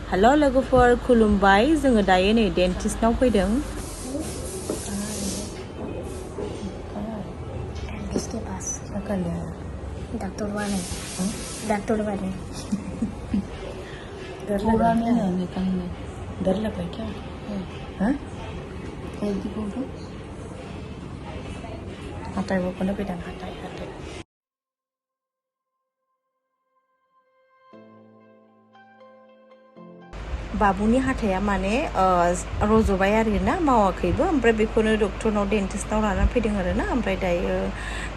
hello लोगोफोर खुलुमबाय जोङो दायो नै डेन्टिस्टनाव फैदों किसके पास डॉक्टर वाले पूरा नहीं निकलने डर लग रहा है क्या हाँ जल्दी बोलो हाथाय बख'नो फैदों हाथाय बाबुनि हाथाया माने रज'बाय आरोना मावाखैबो ओमफ्राय बेखौनो डक्टरनाव डेन्टिस्टनाव लाना फैदों आरोना ओमफ्राय दायो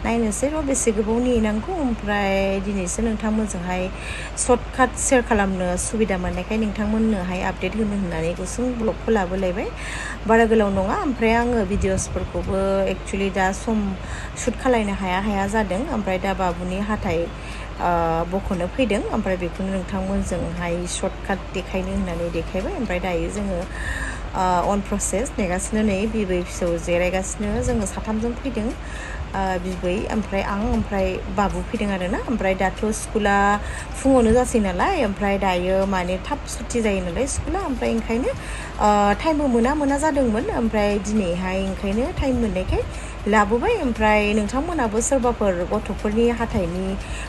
नायनोसै र' बेसे गोबाव नेनांगौ ओमफ्राय दिनैसो नोंथांमोनजोंहाय सर्टकाट शेयार खालामनो सुबिदा मोननायखाय नोंथांमोननोहाय आपडेट होनो होननानै गुसुं ब्लगखौ लाबोलायबाय बारा गोलाव नङा ओमफ्राय आङो भिडिअसफोरखौबो एक्चुअलि दा सम शुट खालायनो हाया जादों ओमफ्राय दा बाबुनि हाथाय बख'नो फैदों ओमफ्राय बेखौनो नोंथांमोनजोंहाय सर्टकाट देखायनो होननानै देखायबाय ओमफ्राय दायो जोङो अन प्रसेस नेगासिनो नै बिबै फिसौ जिरायगासिनो जोङो साथामजों फैदों बिबै ओमफ्राय आं ओमफ्राय बाबु फैदों आरोना ओमफ्राय दाथ' स्कुला फुङावनो जासै नालाय ओमफ्राय दायो माने थाब सुथि जायो नालाय स्कुला ओमफ्राय ओंखायनो टाइमबो मोना जादोंमोन ओमफ्राय दिनैहाय ओंखायनो टाइम मोननायखाय लाबोबाय ओमफ्राय नोंथांमोनाबो सोरबाफोर गथ'फोरनि हाथायनि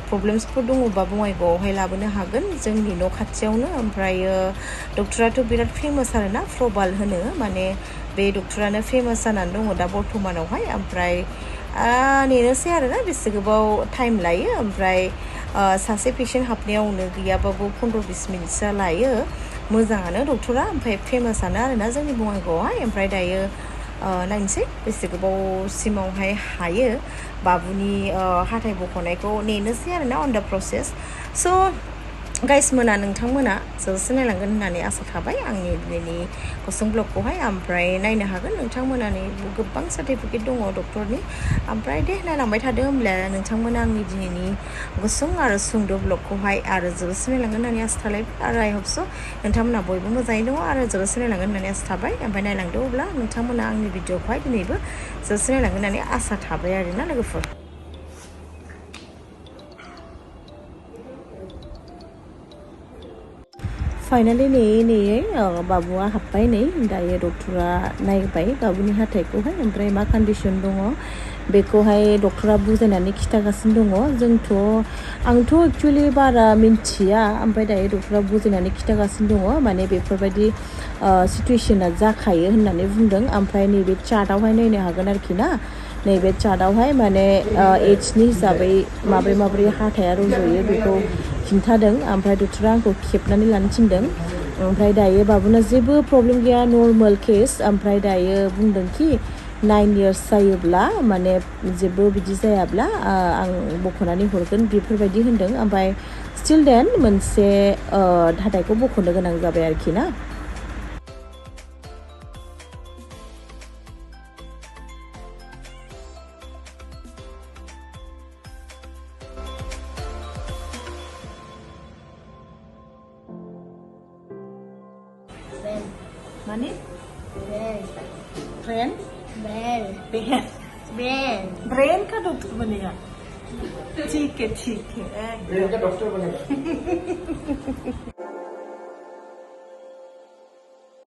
प्रब्लेम्सफोर दङबा बङाइगावआवहाय लाबोनो हागोन जोंनि न' खाथियावनो ओमफ्रायो डक्टराथ' बिराद फेमास आरोना प्रबाल होनो माने बे डक्टरानो फेमास जानानै दङ दा बर्थमानावहाय ओमफ्राय नेनोसै आरोना बेसे गोबाव टाइम लायो ओमफ्राय सासे पेशेन्ट हाबनायावनो गैयाबाबो 15-20 मिनिटसो लायो मोजाङानो डक्टरा ओमफ्राय फेमासानो आरोना जोंनि बङाइगावआवहाय ओमफ्राय दायो नायनोसै बेसे गोबावसिमावहाय हायो बाबुनि हाथाय बख'नायखौ नेनोसै आरोना अन द प्रसेस स' गाइस मोना नोंथांमोना जोबोद नायलांगोन होननानै आसा थाबाय आंनि दिनैनि गुसुं ब्लगखौहाय ओमफ्राय नायनो हागोन नोंथांमोनानि गोबां सार्टिफिकेट दङ डक्टरनि ओमफ्राय दे नायलांबाय थादो होमब्ला नोंथांमोना आंनि दिनैनि गुसुं आरो सुंद' ब्लगखौहाय आरो जोबोद नायलांगोन होननानै आसा थालायबाय आरो आइ हप स' नोंथांमोना बयबो मोजाङै दङ आरो जोबोद नायलांगोन होननानै आसा थाबाय ओमफ्राय नायलांदो अब्ला नोंथांमोना आंनि भिडिअखौहाय दिनैबो जोबोद नायलांगोन होननानै आसा थाबाय आरोना लोगोफोर फाइनालि नेयै बाबुआ हाबबाय नै दायो डक्टरा नायबाय बाबुनि हाथायखौहाय ओमफ्राय मा कन्डिसन दङ बेखौहाय डक्टरा बुजायनानै खिन्थागासिनो दङ आंथ' एक्चुअलि बारा मिन्थिया ओमफ्राय दायो डक्टरा बुजायनानै खिन्थागासिनो दङ माने बेफोरबायदि सिटुवेसना जाखायो होननानै बुंदों ओमफ्राय नैबे चार्टआवहाय नायनो हागोन आरोखि ना नैबे चार्टआवहाय माने एजनि हिसाबै माब्रै हाथाया रज'यो बेखौ खिन्थादों ओमफ्राय डक्टरा आंखौ खेबनानै लानो थिनदों ओमफ्राय दायो बाबुना जेबो प्रब्लेम गैया नर्मेल केस ओमफ्राय दायो बुंदोंखि 9 इयार्स जायोब्ला माने जेबो बिदि जायाब्ला आं बख'नानै हरगोन बेफोरबायदि होनदों ओमफ्राय स्टिल देन मोनसे हाथायखौ बख'नो गोनां जाबाय आरोखि ना माने ब्रेन का डॉक्टर बनेगा ठीक है ब्रेन का डॉक्टर बनेगा